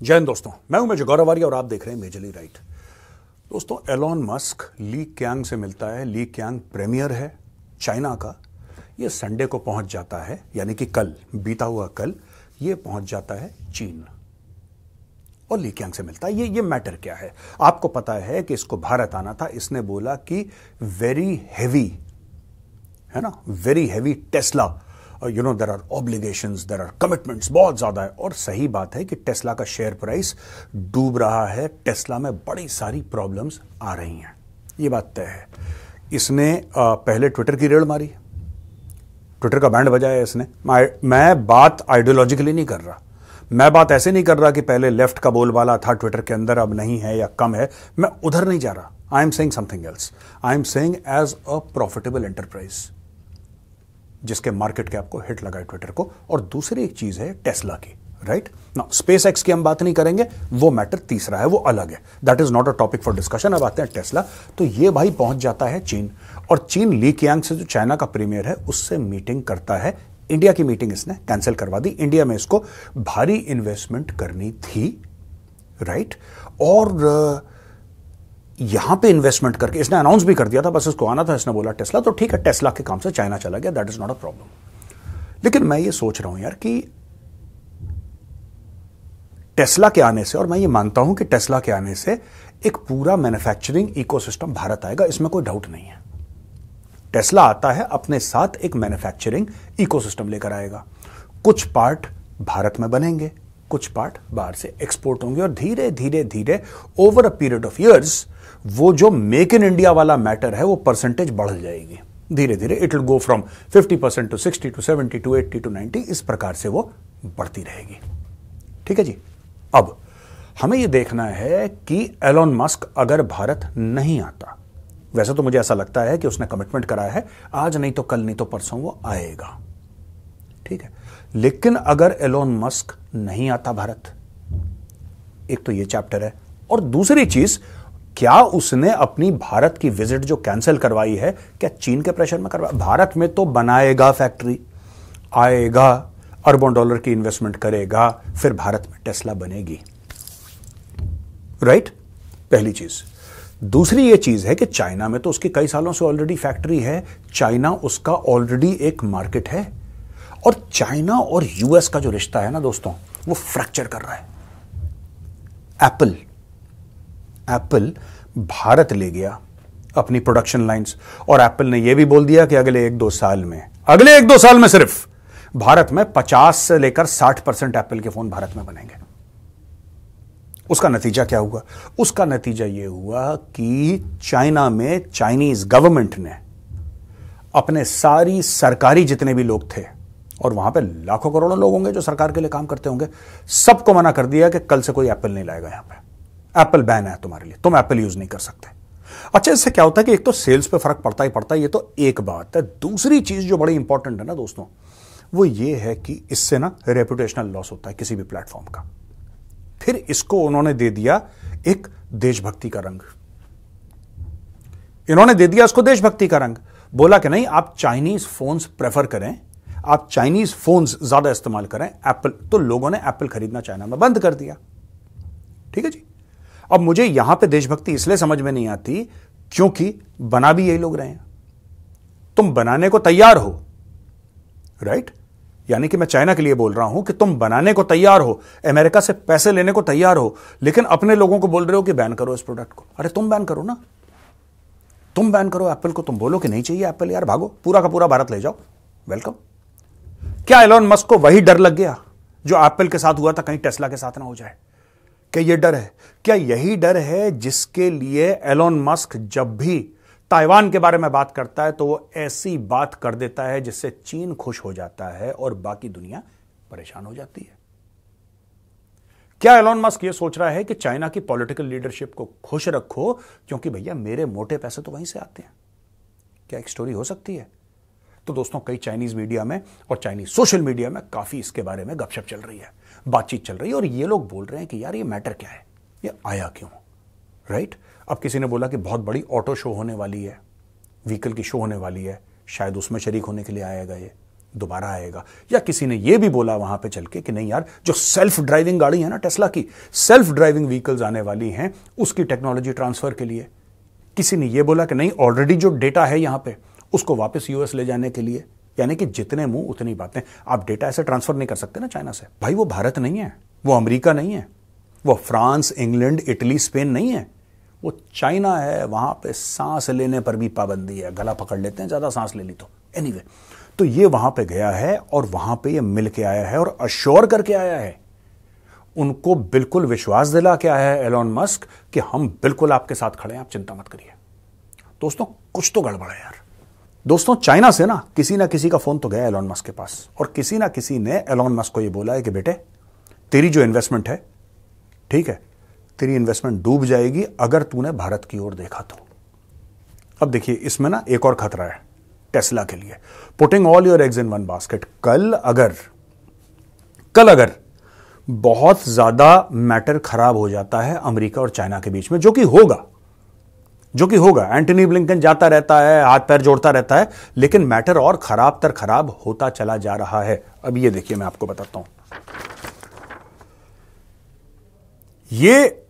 जय हिंद दोस्तों, मैं हूं मेजर गौरव आर्य और आप देख रहे हैं मेजरली राइट। दोस्तों, एलोन मस्क ली क्यांग से मिलता है। ली क्यांग प्रीमियर है चाइना का। ये संडे को पहुंच जाता है, यानी कि कल, बीता हुआ कल ये पहुंच जाता है चीन और ली क्यांग से मिलता है। ये मैटर क्या है? आपको पता है कि इसको भारत आना था। इसने बोला कि वेरी हैवी, है ना, very heavy Tesla, there are obligations, there are commitments, बहुत ज्यादा है। और सही बात है कि टेस्ला का शेयर प्राइस डूब रहा है। टेस्ला में बड़ी सारी प्रॉब्लम्स आ रही हैं, ये बात तय है। इसने पहले ट्विटर की रेड मारी, ट्विटर का बैंड बजाया इसने। मैं बात आइडियोलॉजिकली नहीं कर रहा, मैं बात ऐसे नहीं कर रहा कि पहले लेफ्ट का बोलबाला था ट्विटर के अंदर, अब नहीं है या कम है। मैं उधर नहीं जा रहा। I am saying something else. I am saying as a profitable enterprise जिसके मार्केट कैप को हिट लगा है ट्विटर को। और दूसरी एक चीज है टेस्ला की, राइट ना। स्पेस एक्स की हम बात नहीं करेंगे, वो मैटर तीसरा है, वो अलग है। That is not a topic for discussion. अब आते हैं टेस्ला। तो ये भाई पहुंच जाता है चीन, और चीन ली क्यांग से, जो चाइना का प्रीमियर है, उससे मीटिंग करता है। इंडिया की मीटिंग इसने कैंसिल करवा दी। इंडिया में इसको भारी इन्वेस्टमेंट करनी थी, राइट। और यहां पे इन्वेस्टमेंट करके इसने अनाउंस भी कर दिया था, बस इसको आना था। इसने बोला टेस्ला, तो ठीक है, टेस्ला के काम से चाइना चला गया, that is not a problem. लेकिन मैं ये सोच रहा हूं यार कि टेस्ला के आने से, और मैं ये मानता हूं कि टेस्ला के आने से एक पूरा मैन्युफैक्चरिंग इकोसिस्टम भारत आएगा, इसमें कोई डाउट नहीं है। टेस्ला आता है, अपने साथ एक मैन्युफैक्चरिंग इकोसिस्टम लेकर आएगा। कुछ पार्ट भारत में बनेंगे, कुछ पार्ट बाहर से एक्सपोर्ट होंगे, और धीरे धीरे धीरे over a period of years वो जो मेक इन इंडिया वाला मैटर है, वो परसेंटेज बढ़ जाएगी। धीरे धीरे it will go from 50% to 60 to 70 to 80 to 90, इस प्रकार से वो बढ़ती रहेगी। ठीक है जी। अब हमें यह देखना है कि एलोन मस्क अगर भारत नहीं आता, वैसे तो मुझे ऐसा लगता है कि उसने कमिटमेंट कराया है, आज नहीं तो कल, नहीं तो परसों वो आएगा, ठीक है। लेकिन अगर एलोन मस्क नहीं आता भारत, एक तो ये चैप्टर है। और दूसरी चीज, क्या उसने अपनी भारत की विजिट जो कैंसिल करवाई है, क्या चीन के प्रेशर में करवाया? भारत में तो बनाएगा फैक्ट्री, आएगा, अरबों डॉलर की इन्वेस्टमेंट करेगा, फिर भारत में टेस्ला बनेगी, राइट। पहली चीज। दूसरी ये चीज है कि चाइना में तो उसकी कई सालों से ऑलरेडी फैक्ट्री है। चाइना उसका ऑलरेडी एक मार्केट है। और चाइना और यूएस का जो रिश्ता है ना दोस्तों, वो फ्रैक्चर कर रहा है। एप्पल भारत ले गया अपनी प्रोडक्शन लाइंस, और एप्पल ने यह भी बोल दिया कि अगले 1-2 साल में सिर्फ भारत में 50 से लेकर 60% एप्पल के फोन भारत में बनेंगे। उसका नतीजा क्या हुआ? उसका नतीजा यह हुआ कि चाइना में चाइनीज गवर्नमेंट ने अपने सारी सरकारी जितने भी लोग थे, और वहां पे लाखों करोड़ों लोग होंगे जो सरकार के लिए काम करते होंगे, सबको मना कर दिया कि कल से कोई एप्पल नहीं लाएगा। यहां पे एप्पल बैन है तुम्हारे लिए, तुम एप्पल यूज नहीं कर सकते। अच्छा, इससे क्या होता है कि एक तो सेल्स पे फर्क पड़ता ही पड़ता है, ये तो एक बात है। दूसरी चीज जो बड़ी इंपॉर्टेंट है ना दोस्तों, वो ये है कि इससे ना रेपुटेशनल लॉस होता है किसी भी प्लेटफॉर्म का। फिर इसको उन्होंने दे दिया एक देशभक्ति का रंग, इन्होंने दे दिया इसको देशभक्ति का रंग। बोला कि नहीं, आप चाइनीज फोन्स प्रेफर करें, आप चाइनीज फोन्स ज्यादा इस्तेमाल करें। एप्पल, तो लोगों ने एप्पल खरीदना चाइना में बंद कर दिया। ठीक है जी। अब मुझे यहां पे देशभक्ति इसलिए समझ में नहीं आती क्योंकि बना भी यही लोग रहे हैं। तुम बनाने को तैयार हो, राइट, यानी कि मैं चाइना के लिए बोल रहा हूं कि तुम बनाने को तैयार हो, अमेरिका से पैसे लेने को तैयार हो, लेकिन अपने लोगों को बोल रहे हो कि बैन करो इस प्रोडक्ट को। अरे तुम बैन करो ना, तुम बैन करो एप्पल को। तुम बोलो कि नहीं चाहिए एप्पल, यार भागो, पूरा का पूरा भारत ले जाओ, वेलकम। क्या एलोन मस्क को वही डर लग गया जो एप्पल के साथ हुआ था, कहीं टेस्ला के साथ ना हो जाए? क्या यह डर है? क्या यही डर है जिसके लिए एलोन मस्क जब भी ताइवान के बारे में बात करता है तो वो ऐसी बात कर देता है जिससे चीन खुश हो जाता है और बाकी दुनिया परेशान हो जाती है? क्या एलोन मस्क ये सोच रहा है कि चाइना की पॉलिटिकल लीडरशिप को खुश रखो क्योंकि भैया मेरे मोटे पैसे तो वहीं से आते हैं? क्या एक स्टोरी हो सकती है? तो दोस्तों, कई चाइनीज मीडिया में और चाइनीज सोशल मीडिया में काफी इसके बारे में गपशप चल रही है, बातचीत चल रही है, और ये लोग बोल रहे हैं कि यार ये मैटर क्या है, ये आया क्यों, राइट। अब किसी ने बोला कि बहुत बड़ी ऑटो शो होने वाली है, व्हीकल की शो होने वाली है, शायद उसमें शरीक होने के लिए आएगा ये। दोबारा आएगा। या किसी ने यह भी बोला वहां पे चल के कि नहीं यार, जो सेल्फ ड्राइविंग गाड़ी है ना टेस्ला की, सेल्फ ड्राइविंग व्हीकल्स आने वाली हैं उसकी टेक्नोलॉजी ट्रांसफर के लिए। किसी ने यह बोला कि नहीं, ऑलरेडी जो डेटा है यहां पे उसको वापस यूएस ले जाने के लिए। यानी कि जितने मुंह उतनी बातें। आप डेटा ऐसे ट्रांसफर नहीं कर सकते ना चाइना से। भाई वो भारत नहीं है, वो अमेरिका नहीं है, वो फ्रांस, इंग्लैंड, इटली, स्पेन नहीं है, वो चाइना है। वहां पे सांस लेने पर भी पाबंदी है, गला पकड़ लेते हैं ज्यादा सांस ले ली तो। एनीवे, तो ये वहां पे गया है और वहां पे ये मिल के आया है और अश्योर करके आया है। उनको बिल्कुल विश्वास दिला के आया है एलोन मस्क कि हम बिल्कुल आपके साथ खड़े हैं, आप चिंता मत करिए। दोस्तों कुछ तो गड़बड़ है यार। दोस्तों चाइना से ना किसी का फोन तो गया एलोन मस्क के पास और किसी ने एलोन मस्क को ये बोला है कि बेटे तेरी जो इन्वेस्टमेंट है, ठीक है, तेरी इन्वेस्टमेंट डूब जाएगी अगर तूने भारत की ओर देखा तो। अब देखिए इसमें ना एक और खतरा है टेस्ला के लिए। Putting all your eggs in one basket. कल अगर बहुत ज्यादा मैटर खराब हो जाता है अमेरिका और चाइना के बीच में, जो कि होगा, एंटनी ब्लिंकन जाता रहता है, हाथ पैर जोड़ता रहता है, लेकिन मैटर और खराब होता चला जा रहा है। अब ये देखिए मैं आपको बताता हूं, ये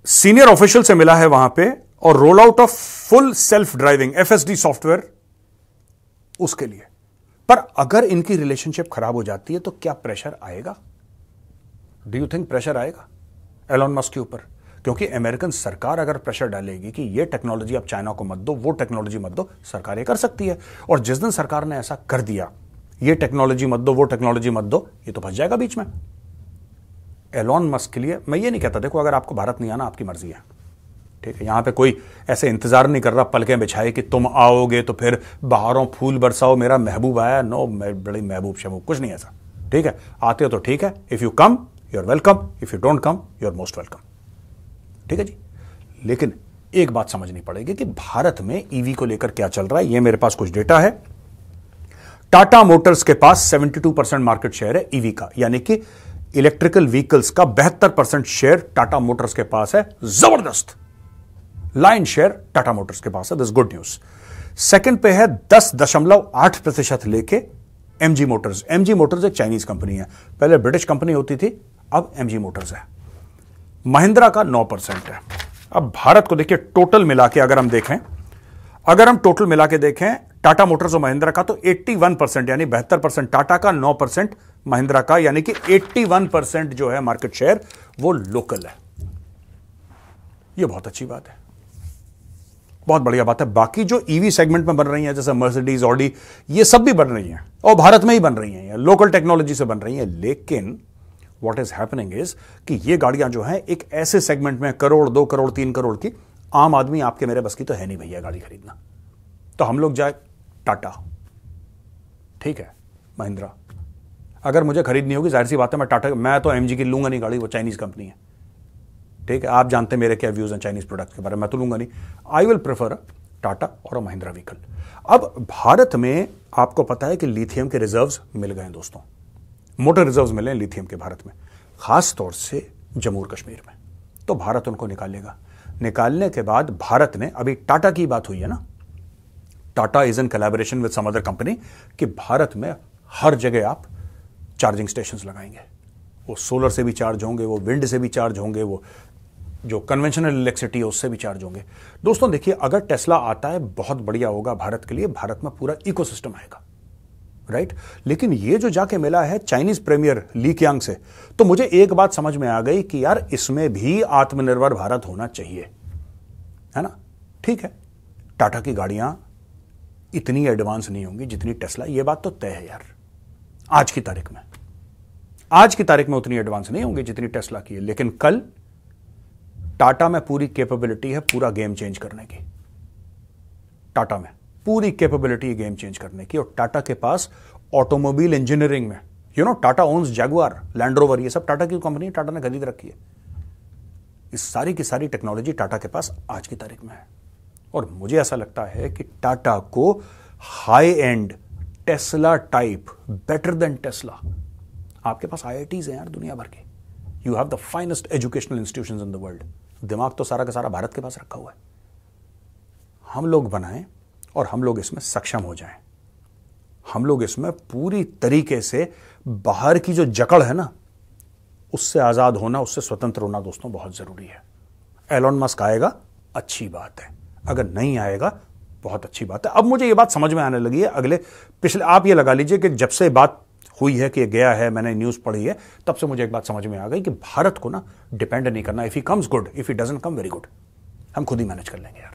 सीनियर ऑफिशियल से मिला है वहां पे और roll out of full self driving FSD software उसके लिए। पर अगर इनकी रिलेशनशिप खराब हो जाती है तो क्या प्रेशर आएगा? डू यू थिंक प्रेशर आएगा एलोन मस्क के ऊपर? क्योंकि अमेरिकन सरकार अगर प्रेशर डालेगी कि ये टेक्नोलॉजी आप चाइना को मत दो, वो टेक्नोलॉजी मत दो, सरकार ये कर सकती है। और जिस दिन सरकार ने ऐसा कर दिया, ये टेक्नोलॉजी मत दो, वो टेक्नोलॉजी मत दो, ये तो फंस जाएगा बीच में। एलोन मस्क के लिए मैं ये नहीं कहता, देखो अगर आपको भारत नहीं आना आपकी मर्जी है, ठीक है, यहां पे कोई ऐसे इंतजार नहीं कर रहा पलकें बिछाए कि तुम आओगे तो फिर बाहरों फूल बरसाओ, मेरा महबूब आया। नो, बड़ी महबूब शबूब कुछ नहीं ऐसा, ठीक है। आते हो तो ठीक है, if you come you are welcome, if you don't come you are most welcome, ठीक है जी। लेकिन एक बात समझनी पड़ेगी कि भारत में ईवी को लेकर क्या चल रहा है। ये मेरे पास कुछ डेटा है। टाटा मोटर्स के पास 72% मार्केट शेयर है ईवी का, यानी कि इलेक्ट्रिकल व्हीकल्स का 72% शेयर टाटा मोटर्स के पास है। जबरदस्त लाइन शेयर टाटा मोटर्स के पास है, दिस गुड न्यूज। सेकंड पे है 10.8% लेके एमजी मोटर्स। एमजी मोटर्स एक चाइनीज कंपनी है, पहले ब्रिटिश कंपनी होती थी, अब एमजी मोटर्स है। महिंद्रा का 9% है। अब भारत को देखिए टोटल मिला के अगर हम टोटल मिला के देखें टाटा मोटर्स और महिंद्रा का, तो 81% यानी 72% टाटा का, 9% महिंद्रा का, यानी कि 81% जो है मार्केट शेयर वो लोकल है। यह बहुत अच्छी बात है, बहुत बढ़िया बात है। बाकी जो ईवी सेगमेंट में बन रही हैं जैसे मर्सिडीज, ऑडी, ये सब भी बन रही हैं और भारत में ही बन रही हैं, लोकल टेक्नोलॉजी से बन रही हैं। लेकिन व्हाट इज हैपनिंग इज कि ये गाड़ियां जो हैं एक ऐसे सेगमेंट में करोड़, 2 करोड़, 3 करोड़ की, आम आदमी आपके मेरे बस की तो है नहीं भैया गाड़ी खरीदना। तो हम लोग जाए टाटा, ठीक है, महिंद्रा। अगर मुझे खरीदनी होगी जाहिर सी बात है मैं तो एमजी की लूंगा नहीं गाड़ी, वो चाइनीज कंपनी है, ठीक है। आप जानते हैं मेरे क्या व्यूज हैं चाइनीज प्रोडक्ट के बारे में, मैं तो लूंगा नहीं। आई विल प्रेफर टाटा और महिंद्रा व्हीकल। अब भारत में आपको पता है कि लिथियम के रिजर्व्स मिल गए हैं दोस्तों, मोटर रिजर्व्स मिले हैं लिथियम के भारत में, खास तौर से जम्मू कश्मीर में। तो भारत उनको निकालेगा। निकालने के बाद भारत ने, अभी टाटा की बात हुई है ना, Tata is in collaboration with some other company कि भारत में हर जगह आप चार्जिंग स्टेशंस लगाएंगे। वो सोलर से भी चार्ज होंगे, वो विंड से भी चार्ज होंगे, वो जो कन्वेंशनल इलेक्ट्रिसिटी है उससे भी चार्ज होंगे। दोस्तों देखिए, अगर टेस्ला आता है बहुत बढ़िया होगा भारत के लिए, भारत में पूरा इकोसिस्टम आएगा, राइट। लेकिन ये जो जाके मिला है चाइनीज प्रीमियर ली क्यांग से, तो मुझे एक बात समझ में आ गई कि यार इसमें भी आत्मनिर्भर भारत होना चाहिए, है ना। ठीक है, टाटा की गाड़ियां इतनी एडवांस नहीं होंगी जितनी टेस्ला, ये बात तो तय है यार। आज की तारीख में उतनी एडवांस नहीं होंगी जितनी टेस्ला की है, लेकिन कल टाटा में पूरी कैपेबिलिटी है पूरा गेम चेंज करने की। टाटा में पूरी कैपेबिलिटी गेम चेंज करने की, और टाटा के पास ऑटोमोबाइल इंजीनियरिंग में, Tata owns Jaguar, Land Rover, ये सब टाटा की कंपनी, टाटा ने खरीद रखी है। इस सारी की सारी टेक्नोलॉजी टाटा के पास आज की तारीख में है। और मुझे ऐसा लगता है कि टाटा को high and Tesla type, better than Tesla, आपके पास आईआईटीज हैं यार दुनिया भर के, you have the finest educational institutions in the world. दिमाग तो सारा का सारा भारत के पास रखा हुआ है। हम लोग बनाएं और हम लोग इसमें सक्षम हो जाएं। हम लोग इसमें पूरी तरीके से बाहर की जो जकड़ है ना, उससे आजाद होना, उससे स्वतंत्र होना दोस्तों बहुत जरूरी है। एलोन मस्क आएगा, अच्छी बात है। अगर नहीं आएगा, बहुत अच्छी बात है। अब मुझे ये बात समझ में आने लगी है, पिछले आप ये लगा लीजिए कि जब से बात हुई है कि ये गया है, मैंने न्यूज पढ़ी है, तब से मुझे एक बात समझ में आ गई कि भारत को ना डिपेंड नहीं करना। If he comes good, if he doesn't come very good, हम खुद ही मैनेज कर लेंगे यार।